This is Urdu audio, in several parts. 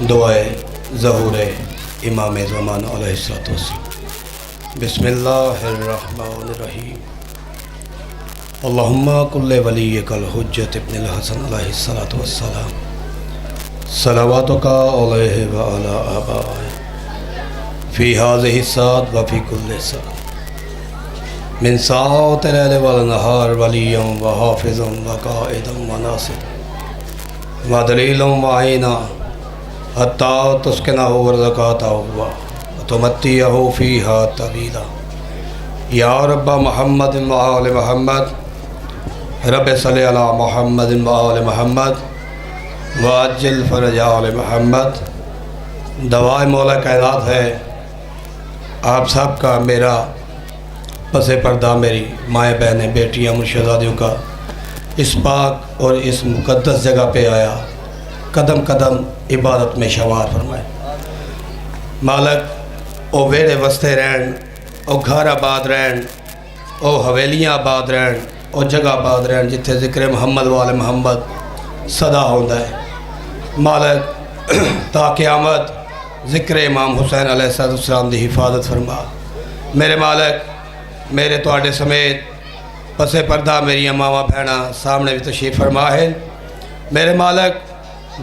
دعائے ظہور امام زمان علیہ السلام۔ بسم اللہ الرحمن الرحیم۔ اللہم کل ولیک الحجت ابن الحسن علیہ السلام، صلواتک علیہ وعلی آبائہ فی ہذہ الساعۃ وفی کل ساعۃ من ساعات اللیل والنہار ولیاً وحافظاً وقائداً وناصرا ودلیلاً وعینا حتی تسکنہ ورزقاتہ وتمتعہ فیہا طویلا۔ یا رب محمد وآل محمد رب صلی علی محمد وآل محمد وعجل فرج آل محمد۔ دعائے مولا کائنات ہے آپ سب کا، میرا پس پردہ میری مائیں بہنیں بیٹیاں مرشدادیوں کا اس پاک اور اس مقدس جگہ پہ آیا قدم قدم عبادت میں شمار فرمائے۔ مالک او ویڑے وستے رہن، او گھر آباد رہن، او حویلیاں آباد رہن، او جگہ آباد رہن جتھے ذکر محمد وآل محمد صدا ہوندہ ہے۔ مالک تا قیامت ذکر امام حسین علیہ السلام دی حفاظت فرما۔ میرے مالک میرے تواڈے سمیت پس پردہ میری ماواں بہناں سامنے بھی تشریف فرما ہے۔ میرے مالک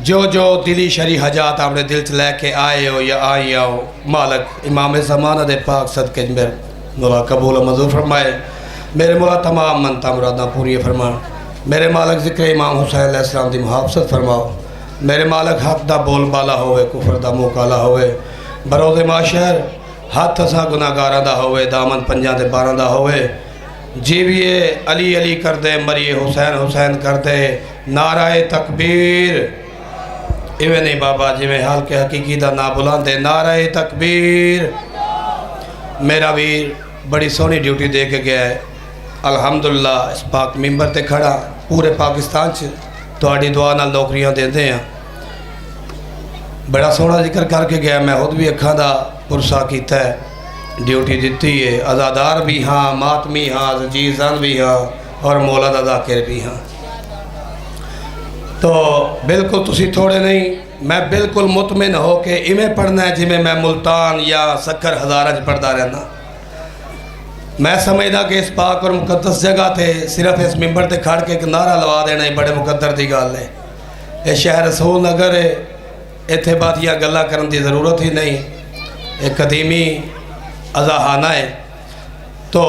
جو دلی شرعی حاجات آپ نے دل چ لے کے آئے ہو یا آئی ہو، مالک امام زمانہ دے پاک صدقے میرے مولا قبول و منظور فرمائے۔ میرے مولا تمام منتا مراداں پوری فرما۔ میرے مالک ذکر امام حسین علیہ السلام دی محافظت فرماؤ۔ میرے مالک حق دا بول بالا ہوئے، کفر دا منہ کالا ہوئے، بروز معاشر ہاتھ اساں گناہگاراں دا ہوئے، دامن پنجاں دے باراں دا ہوئے، جیویے علی علی کر دے، مریے حسین حسین کر دے، نعرہ تکبیر۔ ایویں نہیں بابا جی میں حال کے حقیقی دا نا بلان دے، نعرہ تکبیر۔ میرا ویر بڑی سونی ڈیوٹی دے کے گیا ہے، الحمدللہ اس پاک ممبر تے کھڑا پورے پاکستان چ تواڈی دعا نال نوکریاں دیندے ہیں، بڑا سونا ذکر کر کے گیا۔ میں خود بھی اکھاں دا پرسا کیتا ہے، ڈیوٹی دیتی ہے، عزادار بھی ہاں، ماتمی ہاں، عزیزان بھی ہاں اور مولا دا ذاکر بھی ہاں۔ تو بالکل تسی تھوڑے نہیں، میں بالکل مطمئن ہو کہ ایویں پڑھنا ہے جی میں ملتان یا سکر ہزارہ پڑھتا رہنا۔ میں سمجھدا کہ اس پاک اور مقدس جگہ تے صرف اس ممبر تے کھڑ کے ایک نعرہ لوا دینا ہی بڑے مقدر دی گل ہے۔ یہ شہر رسول نگر ہے، اتھے باتیاں گلا کرن دی ضرورت ہی نہیں، ایک قدیمی ازاہانہ ہے۔ تو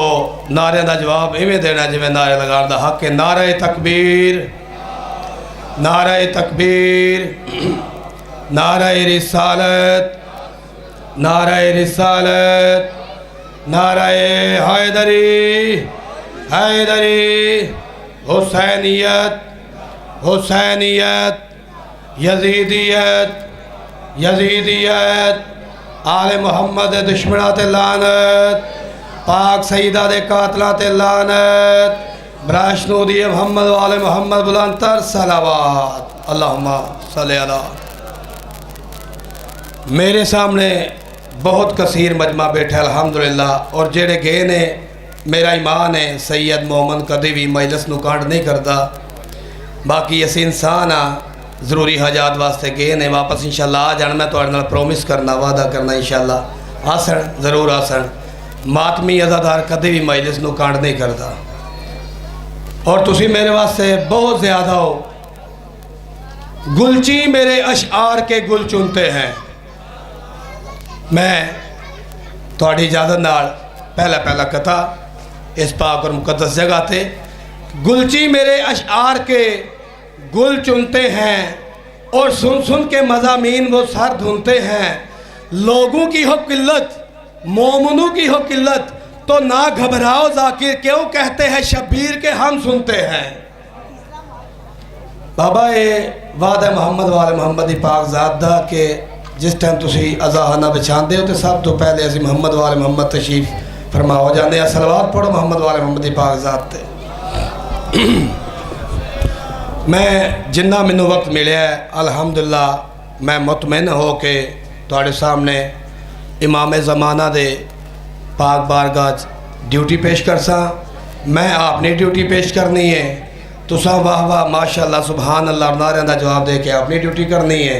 نعرے دا جواب ایویں دینا جی میں نعرے لگان دا حق ہے۔ نعرہ تکبیر، نعرہ تکبیر، نعرہ رسالت، نعرہ رسالت، نعرہ حیدری، حیدری، حسینیت، حسینیت، یزیدیت، یزیدیت، آل محمد دشمنات لعنت، پاک سیدہ دے قاتلات لعنت، براشنودی محمد وآل محمد بلندتر صلوات۔ اللہم صلی علی۔ میرے سامنے بہت کثیر مجمع بیٹھا ہے الحمدللہ، اور جڑے گئے نے میرا ایمان ہے سید مومن کدی بھی مجلس نو کانڈ نہیں کرتا، باقی اسی انسان ہاں ضروری حاجات واسطے گئے نے، واپس انشاءاللہ آ جان۔ میں تواڈے نال پرومس کرنا، وعدہ کرنا انشاءاللہ آسن، ضرور آسن۔ ماتمی عزادار کدی بھی مجلس نو کانڈ نہیں کرتا، اور تسی میرے واسطے بہت زیادہ ہو۔ گلچی میرے اشعار کے گل چنتے ہیں۔ میں تواڈی اجازت نال پہلا کتا اس پاک اور مقدس جگہ تے، گلچی میرے اشعار کے گل چنتے ہیں اور سن سن کے مضامین وہ سر دھنتے ہیں۔ لوگوں کی ہو قلت، مومنوں کی ہو قلت، تو نہ گھبراؤ ذاکر، کیوں کہتے ہیں شبیر کے ہم سنتے ہیں۔ بابا یہ وعدہ محمد والے محمد پاک ذات دا کہ جس ٹائم تسی ازاہانہ بچھان دے ہو تو سب تو پہلے اسی محمد والے محمد تشریف فرما ہو جاندے ہیں۔ صلوات پڑھو محمد والے محمد پاک ذات تے۔ میں جنہ منو وقت ملے ہے الحمدللہ میں مطمئن ہو کہ تواڈے سامنے امام زمانہ دے پاک بارگاہ ڈیوٹی پیش کرساں۔ میں اپنی ڈیوٹی پیش کرنی ہے، تساں واہ واہ ماشاءاللہ سبحان اللہ نعرے دا جواب دے کے اپنی ڈیوٹی کرنی ہے۔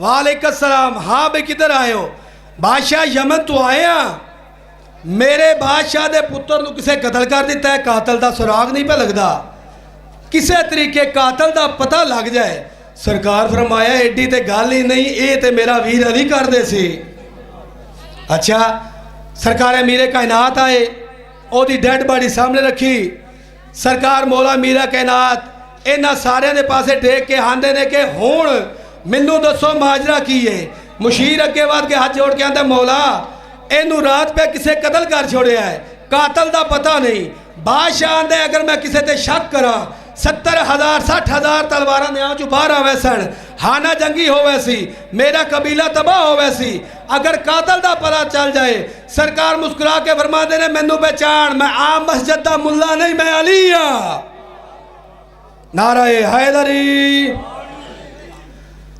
وعلیکم السلام. ہاں بھئی کدھر آئے ہو؟ بادشاہ یمن تو آئے ہیں. میرے بادشاہ دے پتر نو کسے قتل کر دیتا ہے, قاتل دا سراغ نہیں پہ لگدا, کسے طریقے قاتل دا پتہ لگ جائے. سرکار فرمایا ایڈی تے گل ہی نہیں, اے تے میرا ویر علی کر دے سی. اچھا سرکار میرے کائنات آئے, او دی ڈیڈ باڈی سامنے رکھی. سرکار مولا میرا کائنات اینا سارے دے پاسے ٹیک کے آندے نے کہ ہون منو دسو ماجرا کی ہے. مشیر اگے واد کے ہاتھ جوڑ کے آندے مولا اینو رات پہ کسے قتل کر چھوڑے ہے, قاتل دا پتہ نہیں. بادشاہ آندے اگر میں کسے تے شک کرا 70,000 60,000 تلواراں دیاں جو باہر آوے سن, ہانا جنگی ہوئے سی, میرا قبیلہ تباہ ہوئے سی, اگر قاتل دا پتہ چل جائے. سرکار مسکرا کے فرما دے نے مینوں پہچان, میں عام مسجد دا ملا نہیں, میں علی ہاں. نعرہ حیدری.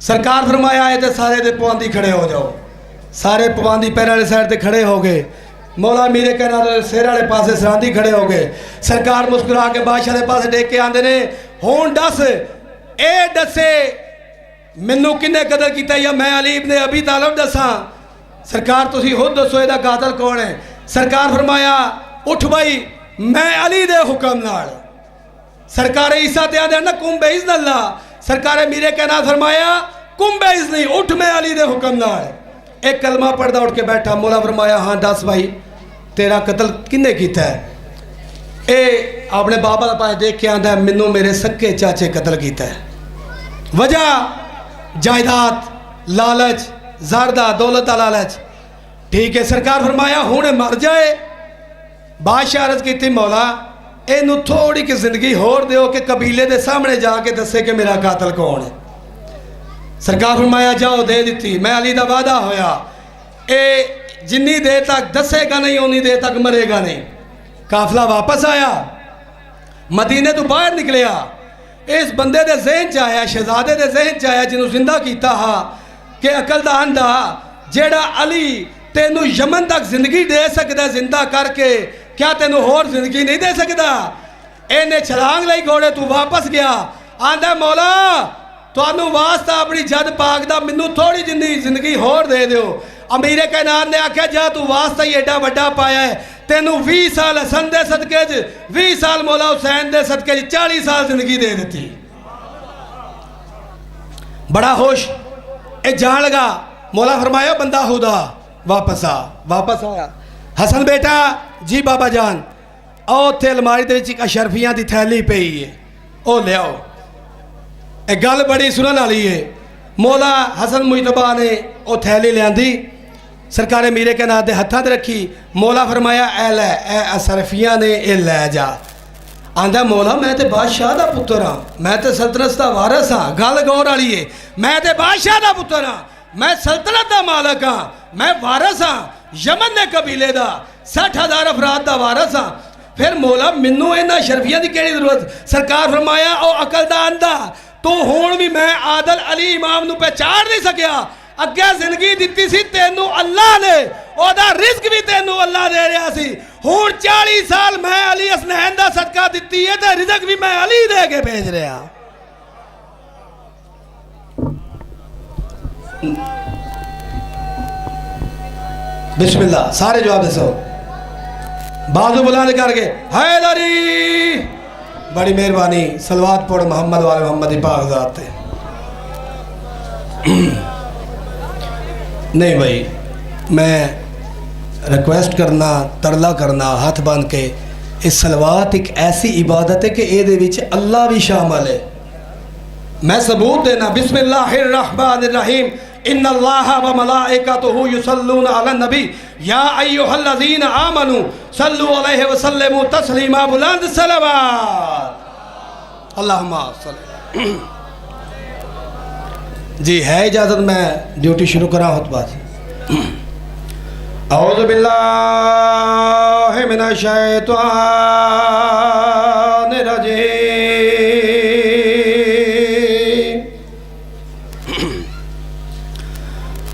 سرکار فرمایا آئے تے سارے دے پواندی کھڑے ہو جاؤ. سارے پواندی پیر والے سائڈ تے کھڑے ہو گئے. مولا میرے کہنا سیر والے پاسے سراندی کھڑے ہو گئے. سرکار مسکرا کے بادشاہ دے پاسے دیکھ کے آندے نے ہون دس اے دسے منو کنے قتل کیتا یا میں علی ابن ابی طالب دساں. سرکار تسی خود دسو اے دا قاتل کون ہے. سرکار فرمایا اٹھ بھائی میں علی دے حکم نال. سرکار عیسیٰ تے آندے نا کم بِإِذْنِ اللہ. سرکار میرے کہنا فرمایا کم بِإِذْنِ, اٹھ میں علی دے حکم نال. ایک کلمہ پڑھ دا اٹھ کے بیٹھا. مولا فرمایا ہاں دس بھائی تیرا قتل کنے کیتا ہے. اے اپنے بابا دا پاس دیکھ کے آندہ ہے منو میرے سکے چاچے قتل کیتا ہے. وجہ جائیداد لالچ, زاردہ دولت لالچ. ٹھیک ہے. سرکار فرمایا ہونے مر جائے. بادشاہ عرض کی تھی مولا اینو تھوڑی کی زندگی ہور دیو کہ قبیلے دے سامنے جا کے دسے کہ میرا قاتل کون ہے. سرکار فرمایا جاؤ دے دیتی. میں علی دا وعدہ ہویا اے جنی دے تک دسے گا نہیں اونی دے تک مرے گا نہیں. قافلہ واپس آیا, مدینے تو باہر نکلیا. اس بندے دے ذہن چاہیا, شہزادے دے ذہن چاہیا جنہوں زندہ کیتا ہا کہ عقل دا اندھا جیڑا علی تینو یمن تک زندگی دے سکتا زندہ کر کے, کیا تینو اور زندگی نہیں دے سکتا. اینے چھلانگ لئی گھوڑے تو واپس گیا. آندہ مولا تو انو واسطہ اپنی جد پاک دا منو تھوڑی زندگی ہور دے دیو. امیر کائنات نے آکھا جا تو واسطہ یہ ایڈا بڑا پایا ہے, تینو 20 سال حسن دے صدقے 20 سال مولا حسین دے صدقے 40 سال زندگی دے دیتی. بڑا خوش اے جان لگا. مولا فرمایا بندہ خدا واپس آ. واپس آیا. حسن بیٹا جی بابا جان او تھے الماری دے وچ اشرفیاں دی تھیلی پئی ہے, او لے آؤ. اے گل بڑی سنن والی ہے. مولا حسن مجتبہ نے او تھیلی لے آندی. سرکار میرے کے نات دے ہتھاں تے رکھی. مولا فرمایا اے لے اے اشرفیاں نے اے لے جا. آندہ مولا میں تے بادشاہ دا پتر ہاں, میں تے سلطنت دا وارث ہاں. گل غور والی ہے. میں تے بادشاہ دا پتر ہاں, میں سلطنت دا مالک ہاں, میں وارث ہاں یمن دے قبیلے دا 60,000 افراد دا وارث ہاں. پھر مولا منو اینا شرفیاں دی کیڑی ضرورت. سرکار فرمایا او عقل دا اندھا تو ہون بھی میں عادل علی امام نو پہچان نہیں سکیا. اگے زندگی دیتی سی تینو اللہ نے, او دا رزق بھی تینو اللہ دے رہا سی. ہون 40 سال میں علی حسنین دا صدقہ دیتی ہے تے رزق بھی میں علی دے کے بھیج رہا. بسم اللہ سارے جواب دے سو. بازو بلانے کر کے حیدری. بڑی مہربانی. صلوات پڑھ محمد والے محمد پاک ذات تے. نہیں بھائی میں ریکویسٹ کرنا ترلا کرنا ہاتھ باندھ کے, اس صلوات ایک ایسی عبادت ہے کہ اے دے وچ اللہ بھی شامل ہے. میں ثبوت دینا. بسم اللہ الرحمن الرحیم. ان اللہ و ملائکتہ یصلون علی النبی یا ایھا الذین آمنوا صلوا علیہ وسلموا تسلیما. بلند صلوات. اللہم صلی. جی ہے اجازت میں ڈیوٹی شروع کرا خطبہ سے. اعوذ باللہ من الشیطان الرجیم.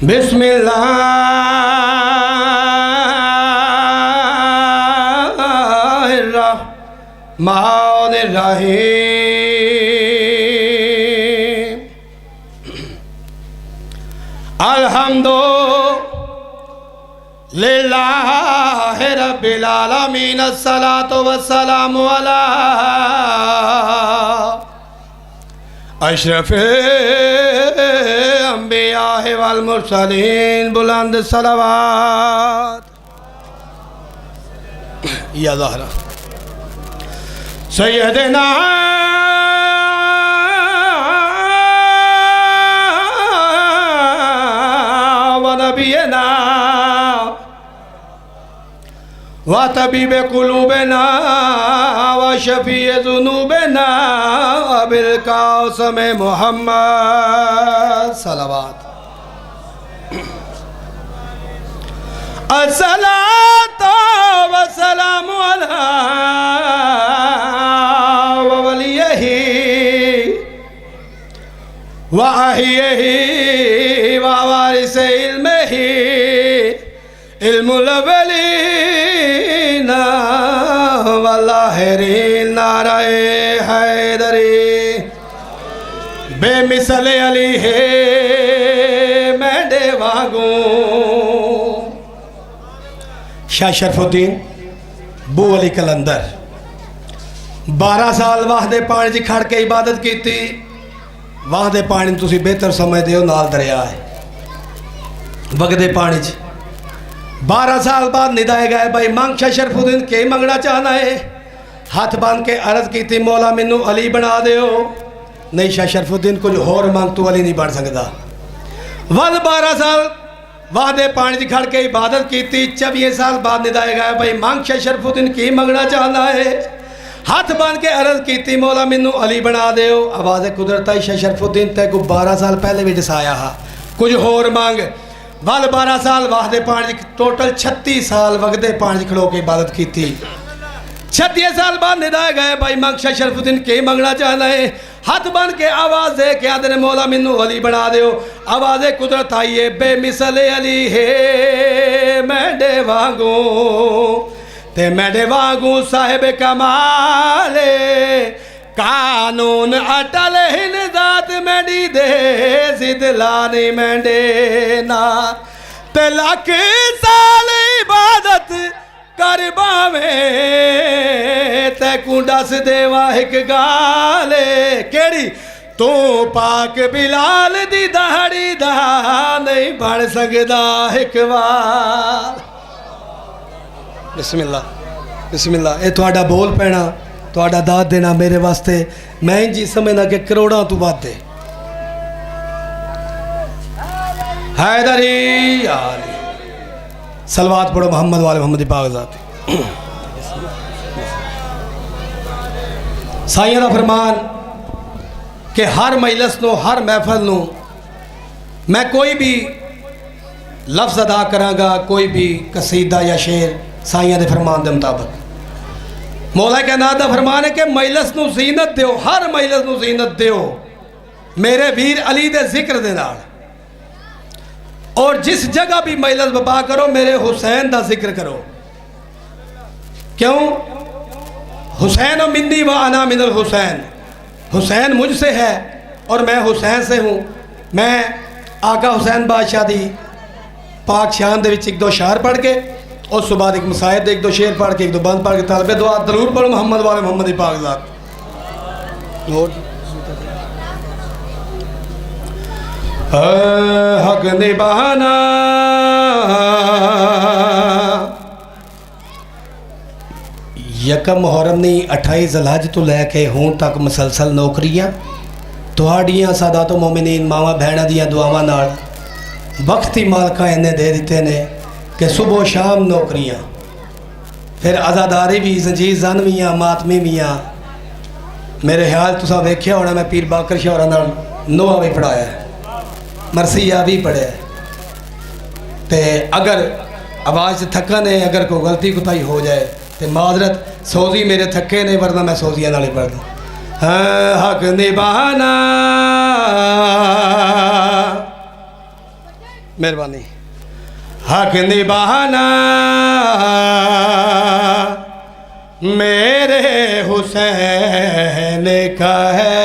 بسم اللہ الرحمن الرحیم. الحمدو للہ رب العالمین الصلاة والسلام علی اشرف انبیاء والمرسلین بلند صلوات یا زہرا سیدنا و نبینا و طبیب قلوبنا و شفیع ذنوبنا بالقاسم محمد صلوات الصلاة والسلام علی وولیہ و احیہ و وارث علمہ علم الاولین والآخرین نعرہ حیدری بے مثل علی ہے میڈے واگوں شاہ شرف الدین بو علی کلندر 12 سال واحدے پانی جی کھڑ کے عبادت کی تھی واحدے پانی تسی بہتر سمجھ دیو نال دریا ہے وگدے پانی جی 12 سال بعد ندائے گئے بھائی مانگ شاہ شرف الدین کے منگنا چاہنا ہے ہاتھ باندھ کے عرض کی تھی مولا منو علی بنا دیو نہیں شاہ شرف الدین کچھ اور مانگ تو علی نہیں بن سکتا ول 12 سال وعدے پانی جی کھڑ کے عبادت کی تھی 24 سال بعد ندائے گئے بھائی مانگ شاہ شرف الدین کی منگنا چاہنا ہے ہاتھ باندھ کے عرض کی تھی مولا منو علی بنا دیو آواز قدرت ہے شاہ شرف الدین تے کو 12 سال پہلے بھی دسایا ہا کچھ اور مانگ وال 12 سال وعدے پانی جی ٹوٹل 36 سال وقدے پانی جی کھڑو کے عبادت کی تھی 36 سال بعد ندائے گئے بھائی مانگ شاہ شرف الدین کی منگنا چاہنا ہے ہاتھ بن کے آواز دے کے آدھے مولا منو علی بنا دیو آواز قدرت آئیے بے مثل علی ہے میڈے واگوں تے میڈے واگوں صاحب کمال قانون اٹل ہن ذات میڈی دے زد لانی میڈے نا تے لاکھ سال عبادت کربا میں تے کنڈا سے دیوا ایک گالے کیڑی تو پاک بلال دی دہڑی دا نہیں بڑھ سکدا ایک وار بسم اللہ بسم اللہ اے تھوڑا بول پینا تھوڑا داد دینا میرے واسطے میں جی سمجھنا کہ کروڑاں تو بات دے حیدری آلی صلوات پڑھو محمد والے محمد پاک ذات سائیں دا فرمان کہ ہر مجلس نو ہر محفل نو میں کوئی بھی لفظ ادا کراں گا کوئی بھی قصیدہ یا شعر سائیں دے فرمان دے مطابق مولا کائنات دا فرمان ہے کہ مجلس نو زینت دیو ہر مجلس نو زینت دیو میرے ویر علی دے ذکر دے نال اور جس جگہ بھی مجلس بپا کرو میرے حسین دا ذکر کرو کیوں حسین و منی و انا من الحسین حسین مجھ سے ہے اور میں حسین سے ہوں میں آقا حسین بادشاہ دی پاک شان دے وچ ایک دو شعر پڑھ کے اور اس بعد ایک مسائد ایک دو شعر پڑھ کے ایک دو بند پڑھ کے طالب دعا ضرور پڑھو محمد والے محمد پاک ذات حق نبھانا یکم محرم نہیں 28 ذوالحج تو لے کے ہون تک مسلسل نوکریاں تہاڈیاں سادات و مومنین ماواں بہناں دیاں دعاواں نال وقتی مالکاں انہیں دے دیتے نے کہ صبح و شام نوکریاں پھر عزاداری بھی زنجیر زانویاں ماتمی میاں میرے خیال تساں ویکھیا ہونا میں پیر باقر شاہ ہوراں نال نوہ بھی پڑھایا ہے مرثیہ بھی پڑھے تے اگر آواز تھکا نے اگر کوئی غلطی کوتاہی ہو جائے تے معذرت سوزی میرے تھکے نے ورنہ میں سوزیاں نال ہی پڑھدا حق نبھانا مہربانی حق نبھانا میرے حسین کا ہے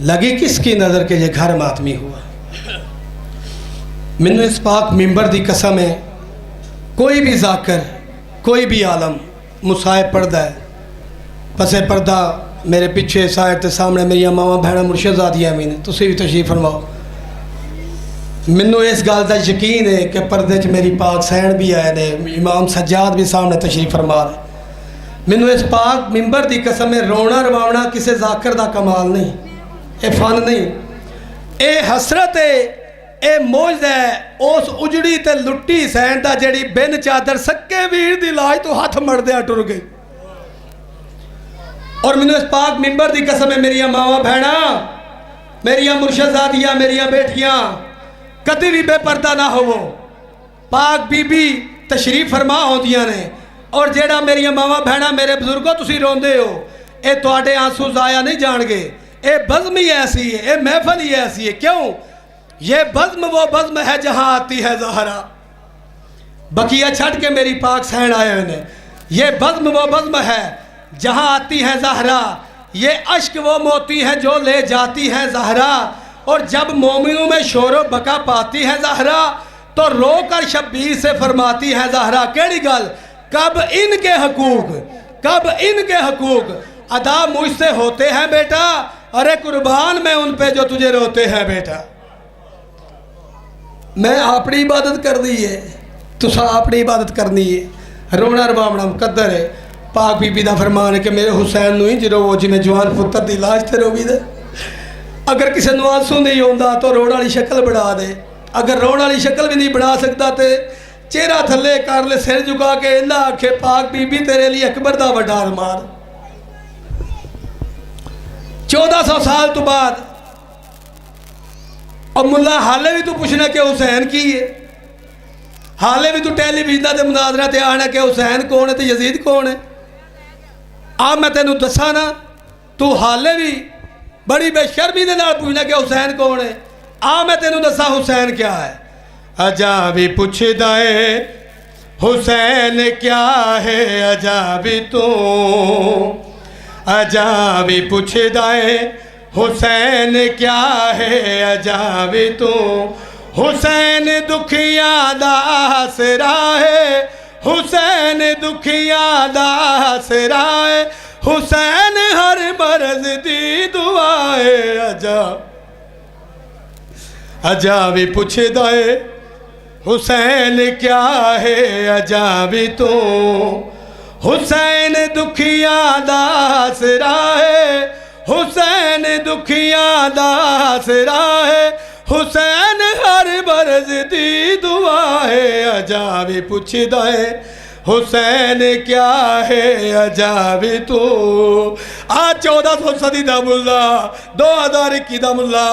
لگی کس کی نظر کہ یہ گھر ماتمی ہوا. مینوں اس پاک ممبر دی قسم ہے کوئی بھی ذاکر کوئی بھی عالم مصائب پڑھدا ہے پسے پردہ میرے پیچھے سائر تے سامنے میری ماواں بہناں مرشدزادیاں بھی نے تسی بھی تشریف فرماؤ. مینوں اس گل دا یقین ہے کہ پردے چ میری پاک سین بھی آئے نے امام سجاد بھی سامنے تشریف فرما رہے. مینوں اس پاک ممبر دی قسم ہے رونا رواونا کسے ذاکر دا کمال نہیں اے فن نہیں اے حسرت ہے اے موجد ہے اس اجڑی تے لٹی سین دا جڑی بن چادر سکے ویر دی لاج تو ہاتھ مردیا ٹر گئی. اور مینوں اس پاک ممبر دی قسم ہے میری ماواں بہنا میری مرشدزادیاں میری بیٹیاں کدی بھی بے پردہ نہ ہو پاک بی بی تشریف فرما ہوندیاں نے. اور جیڑا میری ماواں بہنا میرے بزرگوں تسی روندے ہو اے تواڈے آنسو ضائع نہیں جان گے. اے بزم ہی ایسی ہے اے محفل ہی ایسی ہے. کیوں؟ یہ بزم وہ بزم ہے جہاں آتی ہے زہرا. بقیہ چھٹ کے میری پاک سین آئے ہوئے نے. یہ بزم وہ بزم ہے جہاں آتی ہے زہرا. یہ عشق وہ موتی ہے جو لے جاتی ہے زہرا. اور جب مومنوں میں شور و بقا پاتی ہے زہرا تو رو کر شبیر سے فرماتی ہے زہرا. کیڑی گل؟ کب ان کے حقوق ادا مجھ سے ہوتے ہیں بیٹا ارے قربان میں ان پہ جو تجھے روتے ہیں بیٹا. میں اپنی عبادت کر دی ہے تسا اپنی عبادت کرنی ہے. رونا رواونا مقدر ہے. پاک بی بی دا فرمان ہے کہ میرے حسین نو ہی جرو جی میں جوان پتر دی لاج تے رو بھی دے. اگر کسی نوازوں نہیں ہوندہ تو روڑ والی شکل بڑھا دے. اگر روڑ والی شکل بھی نہیں بڑھا سکتا تے چہرہ تھلے کر لے سر جھکا کے اللہ آکھے پاک بی بی تیرے لیے اکبر دا وڈا ارمان. 1400 سال تو بعد اور ملا حالے بھی تو پوچھنا کہ حسین کی ہے. حالے بھی تو ٹیلی ویژن دے مناظرہ تے آنا کہ حسین کون ہے تے یزید کون ہے. میں تینوں دسا نا تو حالے بھی بڑی بے شرمی دے نال پوچھنا کہ حسین کون ہے. میں تینوں دسا حسین کیا ہے. اجا بھی پوچھ دائے حسین کیا ہے اجا بھی تو اجا بھی پوچھ دائے حسین کیا ہے اجا بھی تو. حسین دکھیاں دا آسرا ہے حسین دکھیاں دا آسرا ہے حسین ہر مرض دی دعائے. اجا بھی پوچھ دائے حسین کیا ہے اجا بھی تو. حسین دکھیاں دا آسرا ہے حسین دکھیاں دا آسرا ہے حسین ہر برز دی دعا ہے. اجا بھی پوچھ دائے حسین کیا ہے اجا بھی تو. 1400 صدی دا ملا 2021 دا ملا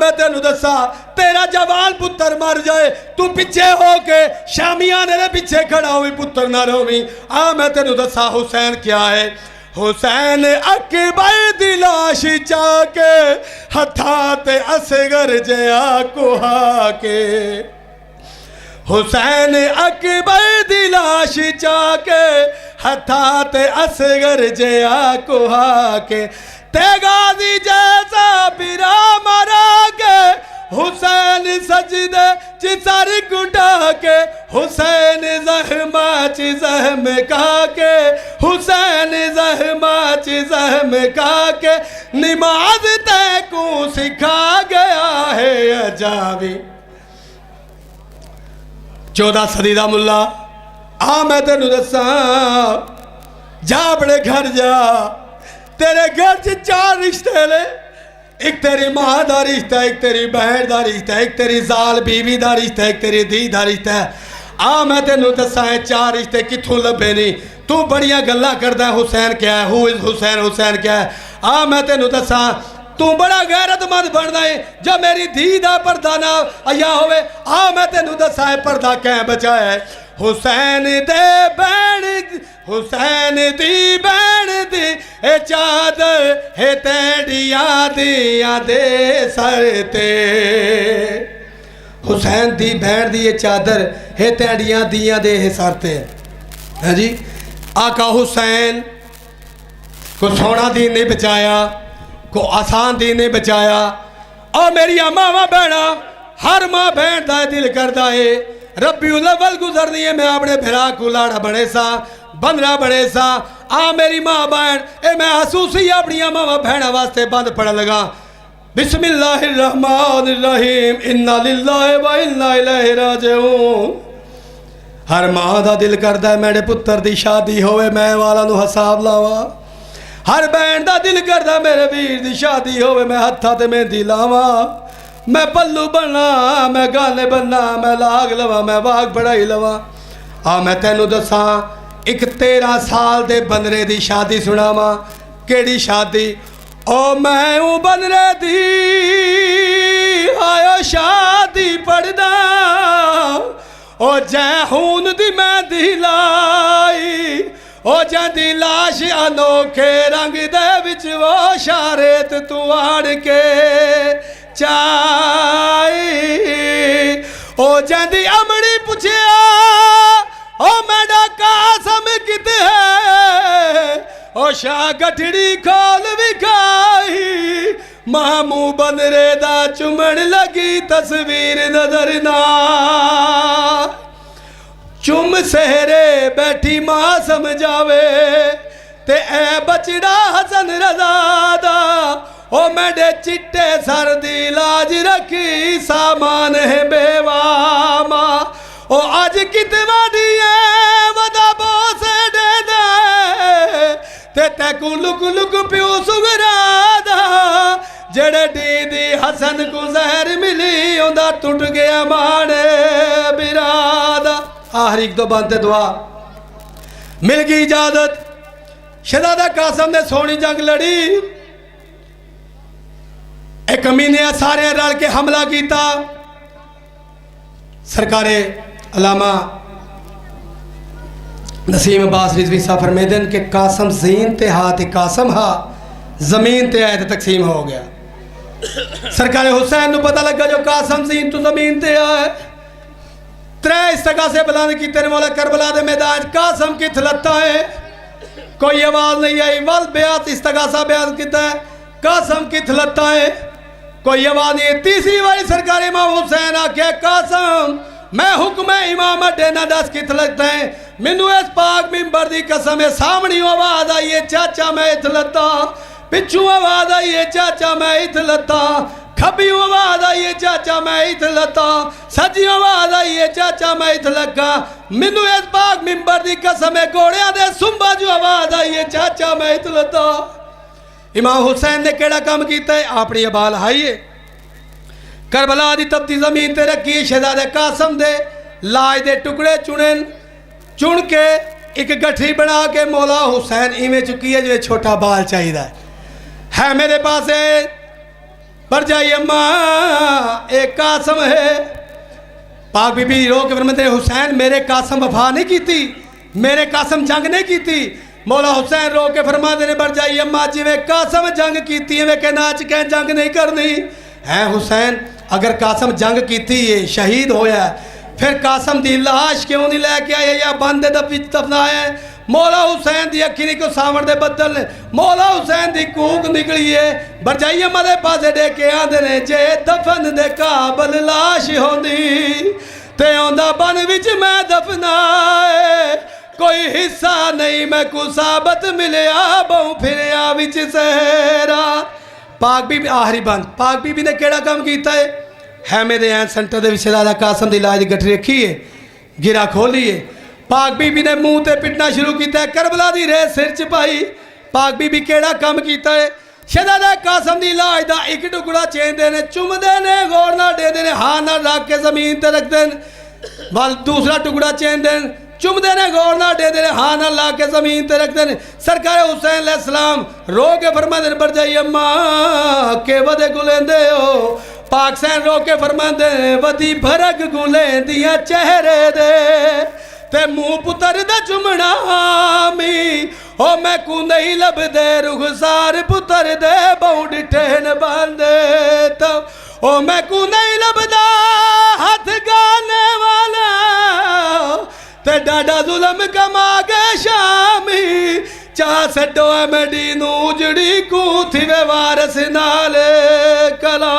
میں تینوں دسا تیرا جوان پتر مر جائے تو پیچھے ہو کے شامیانے نے پیچھے کھڑا ہوئی پتر نہ روی. میں تینوں دسا حسین کیا ہے. حسین اکبر دی لاش چاہ کے ہتھاں تے اصغر جیا کوہا کے. حسین اکبر دی لاش چاہ کے ہتھاں تے اصغر جیا کوہا کے. تے غازی جیسا پیرا مرا کے حسین سجدے چی سر گھٹا کے حسین زہمہ چی زہم کا کے حسین زہمہ چی زہم کا کے نماز تے کو سکھا گیا ہے. اجا بھی 14 صدی دا ملا میں تینوں دسا جا اپنے گھر جا تیرے گھر چ 4 رشتے لے. ایک تیری ماں دا رشتہ ایک تیری بہن دا رشتہ ایک تیری زال بیوی دا رشتہ ایک تیری دی دا رشتہ ہے. میں تینوں دسا 4 رشتے کتھوں لبے نہیں. تو بڑیاں گلاں کردا ہے حسین کیا ہے ہو از حسین حسین کیا ہے. میں تینوں دسا تو بڑا غیرت مند بننا ہے جو میری دھی دا پردہ نہ آیا ہوئے. میں تینوں دسا پردہ کہیں بچایا ہے. حسین دے بین حسین دی بین دی اے چادر ہے تیڑیاں دیاں دے سر تے. حسین دی بین دی یہ چادر ہے تیڑیاں دیاں دے سر تے. جی آقا حسین کو سونا دین نہیں بچایا کو آسان دین نے بچایا اور میری ماواں بہنا ہر ماں بہن دا دل کردا ہے ربیع الاول گزرنی ہے میں اپنے بھرا کو لاڑا بنے سا بندرا بنے سا میری ماں بہن اے میں حسوسی اپنی ماواں بہنا واسطے بند پڑھ لگا بسم اللہ الرحمن الرحیم انا للہ و انا الیہ راجعون ہر ماں دا دل کردا ہے میرے پتر دی شادی ہوئے میں والا نو حساب لاواں ہر بہن دا دل کردا میرے ویر دی شادی ہوئے میں ہتھاں تے مہندی لاواں میں پلو بننا میں گانے بننا میں لاگ لواں میں واگ بڑھائی لواں میں تینوں دساں ایک 13 سال دے بندرے دی شادی سناواں کیڑی شادی میں ہوں بندرے دی آیا شادی پڑھدا جے ہون دی مہندی لائی جاندی لاش انوکھے رنگ دے وچ وہ شاریت تو آڑ کے چائی جاندی امڑی پوچھیا میڈا قاسم کتے ہے شاہ گٹھڑی کھول وکھائی مامو بندرے دا چمن لگی تصویر نظر نہ چم سہرے بیٹھی ماں سمجھاوے تے اے بچڑا حسن رضا دا میڈے چٹے سر دی لاج رکھی سامان ہے بیوہ ماں آج کتنا دیئے ودا بوسے دے دے تے کو لک لک پیو سگرا دا جڑے دی دی حسن کو زہر ملی اندہ ٹوٹ گیا مانے برادا آخر ایک دو بانتے دعا مل گئی اجازت شہزادہ قاسم نے سونی جنگ لڑی ایک کمینے سارے رل کے حملہ کیتا سرکار علامہ نسیم عباس رضوی صاحب فرمیدن کہ قاسم زین تے ہاتھ قاسم ہا زمین تے آئے تے تقسیم ہو گیا سرکار حسین نو پتہ لگا جو قاسم زین تو زمین تے آئے ترے استقاہ سے بلند کی تیرے مولا کربلا دے میدان قاسم کی تھلتا ہے کوئی آواز نہیں آئی وال بیعت استقاہ سا بیعت کیتا ہے قاسم کی تھلتا ہے کوئی آواز نہیں تیسری والی سرکار امام حسین آکے قاسم میں حکم امامت دینا دس کی تھلتا ہے منو اس پاک ممبر دی قسم سامنی آواز آئیے چاچا میں اتھلتا پچھو آواز آئیے چاچا میں اتھلتا کھبی آواز آئیے چاچا میں اتھلتا سجی آواز آئیے چاچا میں اتھلکا منو اس پاک ممبر دی قسم گوڑیاں دے سنبا جو آواز آئیے چاچا میں اتھلتا امام حسین نے کیڑا کام کیتا ہے اپنی ابال ہائیے کربلا دی تبتی زمین تے رکھی شہزادہ قاسم دے لاج دے ٹکڑے چن کے ایک گٹھی بنا کے مولا حسین ایمیں چکی ہے جو چھوٹا بال چاہیے ہے میرے پاس ہے پر جائیے ماں ایک قاسم ہے پاک بی بی رو کے فرماتے ہیں حسین میرے قاسم وفا نہیں کی تھی میرے قاسم جنگ نہیں کی تھی مولا حسین رو کے فرماتے ہیں بر جائیے ماں جی میں قاسم جنگ کی تھی میں کہ ناچ کے جنگ نہیں کرنی ہے حسین اگر قاسم جنگ کی تھی یہ شہید ہویا ہے پھر قاسم دی لاش کیوں نہیں لے کے آئے یا بندے دفنا ہے مولا حسین دی اکھینی کو سامن دے بدل مولا حسین دی کوک نکلی ہے برجائیے مدے پاسے دے کے آندے نے جے دفن دے قابل لاش ہوندی تے اوندہ بن وچ میں دفنائے کوئی حصہ نہیں میں کو ثابت ملے آبوں پھر آوچ سہرا پاک بی بی آخری بند پاک بی بی نے کیڑا کام کیتا ہے میرے این سنٹر دے وشلالہ قاسم دی لاج گٹھ رکھی ہے گرا کھولی ہے پاک بی بی نے منہ تے پٹنا شروع کیتا ہے کربلا دی رہ سر چپائی پاک بی بی کیڑا کام کیتا ہے شہزادہ قاسم دی لاج دا ایک ٹکڑا چین دینے چم دینے غور نہ دے دینے ہاں نہ رکھ کے زمین تے رکھ دینے دوسرا ٹکڑا چین دینے چم دینے غور نہ دے دینے ہاں نہ لا کے زمین تے رکھ دینے سرکار حسین علیہ السلام رو کے فرما دینے بڑھ جائیے ماں کے ودے گلیں دے ہو پاک سین رو کے فرما دینے ودی بھرک گلیں دیا چہرے دے تے منہ پتر دا چمڑا می میں کو نہیں لب دے رخسار پتر دے بہت ٹھین باندے تو میں کو نہیں لب دا ہاتھ گانے والا تے ڈاڈا ظلم کما گے شامی ਚਾਹ ਛੱਡੋ ਐਮਡੀ ਨੂੰ ਜਿਹੜੀ ਕੂ ਥੀਵੇ ਵਾਰਸ ਨਾਲ ਕਲਾ